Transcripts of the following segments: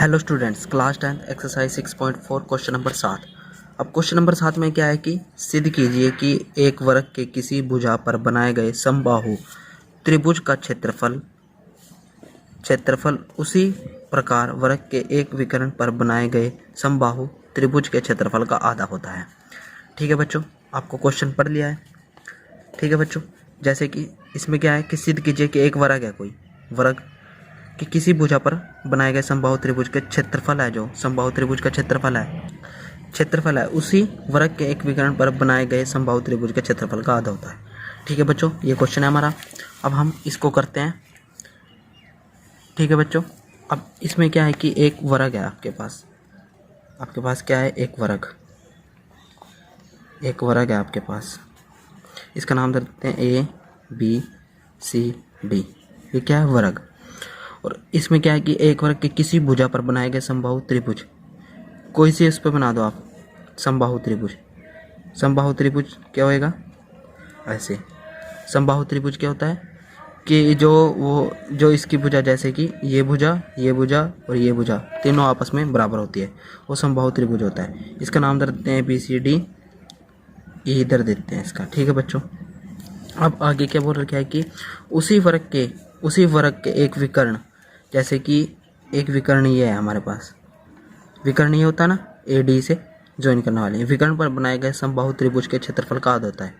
Hello students, class 10 exercise 6.4 question number 7। अब question number 7 में क्या है कि सिद्ध कीजिए कि एक वर्ग के किसी भुजा पर बनाए गए समबाहु त्रिभुज का क्षेत्रफल उसी प्रकार वर्ग के एक विकर्ण पर बनाए गए समबाहु त्रिभुज के क्षेत्रफल का आधा होता है। ठीक है बच्चों, आपको क्वेश्चन पढ़ लिया है। ठीक है बच्चों, जैसे कि इसमें क्या है कि सिद्ध कीजिए कि एक वर्ग है, कोई वर्ग कि किसी भुजा पर बनाए गए समबाहु त्रिभुज के क्षेत्रफल है, जो समबाहु त्रिभुज का क्षेत्रफल है उसी वर्ग के एक विकर्ण पर बनाए गए समबाहु त्रिभुज के क्षेत्रफल का आधा होता है। ठीक है बच्चों, ये क्वेश्चन है हमारा। अब हम इसको करते हैं। ठीक है बच्चों, अब इसमें क्या है कि एक वर्ग है आपके पास क्या है, एक वर्ग है आपके पास। इसका नाम देते हैं ए बी सी डी। ये क्या है, वर्ग। और इसमें क्या है कि एक वर्ग के किसी भुजा पर बनाए गए समबाहु त्रिभुज, कोई सी इस पर बना दो आप समबाहु त्रिभुज क्या होएगा, ऐसे। समबाहु त्रिभुज क्या होता है कि जो इसकी भुजा, जैसे कि ये भुजा और ये भुजा तीनों आपस में बराबर होती है, वो समबाहु त्रिभुज होता है। इसका नाम दे देते हैं बी सी डी, इधर देते हैं इसका। ठीक है बच्चों, अब आगे क्या बोल रखा है कि उसी वर्ग के एक विकर्ण, जैसे कि एक विकर्ण ये है हमारे पास, विकर्ण ये होता है ना, ए डी से ज्वाइन करने वाले विकर्ण पर बनाए गए समबाहु त्रिभुज के क्षेत्रफल का आधा होता है।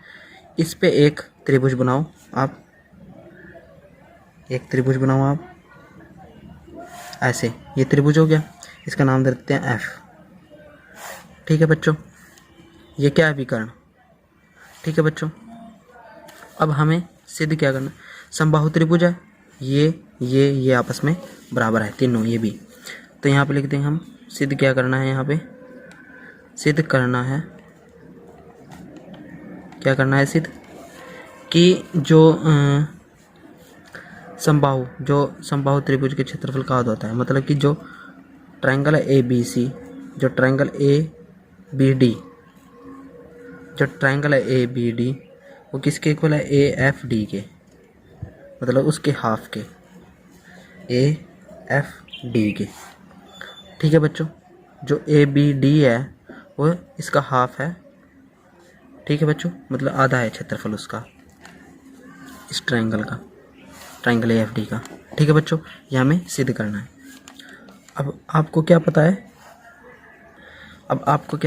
इस पे एक त्रिभुज बनाओ आप, ऐसे। ये त्रिभुज हो गया, इसका नाम देते हैं एफ। ठीक है बच्चों, ये क्या है, विकर्ण। ठीक है बच्चों, अब हमें सिद्ध क्या करना, समबाहु त्रिभुज है, ये आपस में बराबर है तीनों, ये भी। तो यहाँ पे लिख देंगे हम सिद्ध क्या करना है, यहाँ पे सिद्ध करना है, क्या करना है, सिद्ध कि जो समबाहु त्रिभुज के क्षेत्रफल का आधा होता है। मतलब कि जो ट्रायंगल है ए बी सी, जो ट्रायंगल ए बी डी, वो किसके इक्वल है, ए एफ डी के, मतलब उसके हाफ के, ए एफ डी के। ठीक है बच्चों, जो ए बी डी है वो इसका हाफ है। ठीक है बच्चों, मतलब आधा है क्षेत्रफल उसका, इस ट्रायंगल ए एफ डी का। ठीक है बच्चों, ये हमें सिद्ध करना है। अब आपको क्या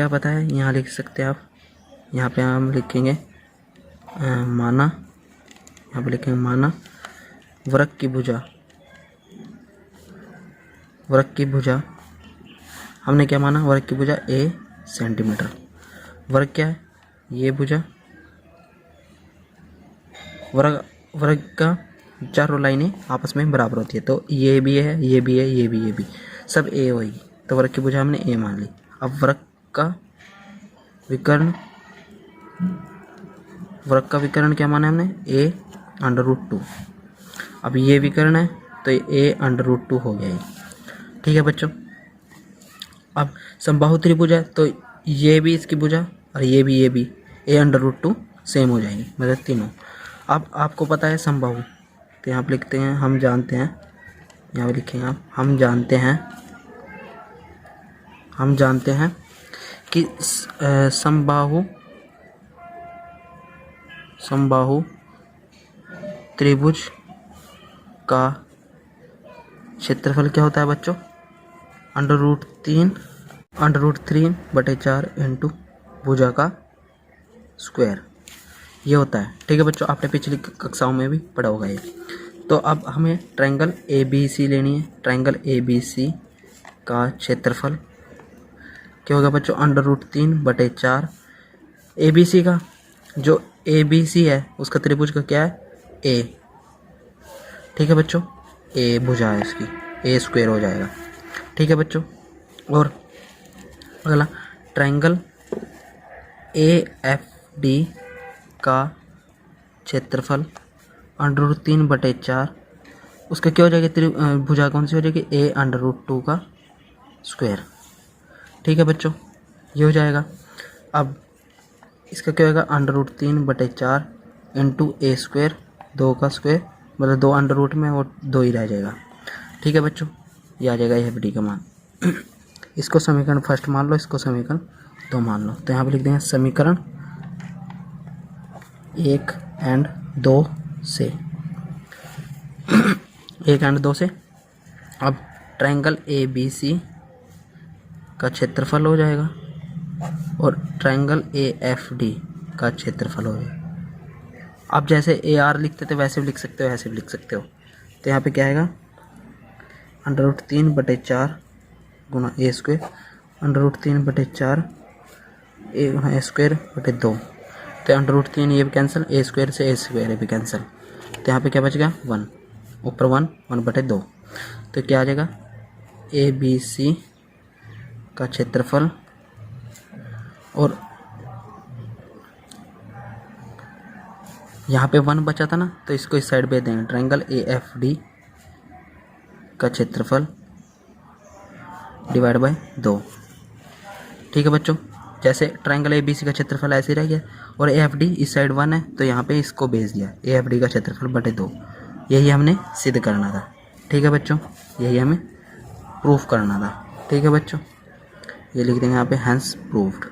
पता है, यहाँ लिख सकते हैं आप। यहाँ पे हम लिखेंगे माना वर्ग की भुजा हमने क्या माना, वर्ग की भुजा ए सेंटीमीटर। वर्ग क्या है, ये भुजा, वर्ग का चारों लाइनें आपस में बराबर होती है, तो ये भी है, ये भी सब ए होगी, तो वर्ग की भुजा हमने ए मान ली। अब वर्ग का विकर्ण क्या माना हमने, ए √2। अब ये विकर्ण है तो ए √2 हो गया ये। ठीक है बच्चों, अब समबाहु त्रिभुज है तो ये भी इसकी भुजा और ये भी ए √2 सेम हो जाएंगे, मतलब तीनों। अब आपको पता है समबाहु, तो यहाँ पे लिखते हैं हम जानते हैं, यहाँ पे लिखेंगे आप हम जानते हैं कि समबाहु त्रिभुज का क्षेत्रफल क्या होता है बच्चों, √3/4 इंटू भुजा का स्क्वायर, ये होता है। ठीक है बच्चों, आपने पिछली कक्षाओं में भी पढ़ा होगा ये। तो अब हमें ट्रायंगल ए बी सी लेनी है। ट्रायंगल ए बी सी का क्षेत्रफल क्या होगा बच्चों, √3/4। ए बी सी का, जो ए बी सी है उसका त्रिभुज का क्या है, ए। ठीक है बच्चों, ए भुजा है इसकी, ए स्क्वायर हो जाएगा। ठीक है बच्चों, और अगला ट्रायंगल ए एफ डी का क्षेत्रफल √3/4, उसका क्या हो जाएगा, भुजा कौन सी हो जाएगी, ए √2 का स्क्वायर। ठीक है बच्चों, ये हो जाएगा। अब इसका क्या होगा, √3/4 इंटू ए स्क्वायर, 2 का स्क्वायर, मतलब 2 अंडर रूट में और 2 ही रह जाएगा। ठीक है बच्चों, ये आ जाएगा एफ डी का मान। इसको समीकरण फर्स्ट मान लो, इसको समीकरण 2 मान लो। तो यहाँ पे लिख देंगे समीकरण 1 एंड 2 से 1 एंड 2 से अब ट्रायंगल ABC का क्षेत्रफल हो जाएगा और ट्रायंगल AFD का क्षेत्रफल हो जाएगा। अब जैसे AR लिखते थे वैसे भी लिख सकते हो, ऐसे भी लिख सकते हो। तो यहाँ पे क्या आएगा, √3/4 गुना A², √3/4 A गुना A²/2। तो √3 ये भी कैंसिल, A² से A² भी कैंसिल। तो यहाँ पे क्या बच गया 1, ऊपर 1, 1/2। तो क्या आ जाएगा, ABC का क्षेत्रफल और यहाँ पे 1 बचा था ना, तो इसको इस साइड भेज देंगे, ट्रायंगल AFD का क्षेत्रफल डिवाइड बाय 2। ठीक है बच्चों, जैसे ट्रायंगल ABC का क्षेत्रफल ऐसे ही रह गया और AFD इस साइड 1 है, तो यहाँ पे इसको भेज दिया, AFD का क्षेत्रफल बटे 2। यही हमने सिद्ध करना था। ठीक है बच्चों, यही हमें प्रूफ करना था। ठीक है बच्चों, ये लिख देंगे यहाँ पे हैंस प्रूव्ड।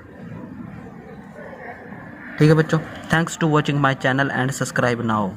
ठीक है बच्चों, thanks to watching my channel and subscribe now.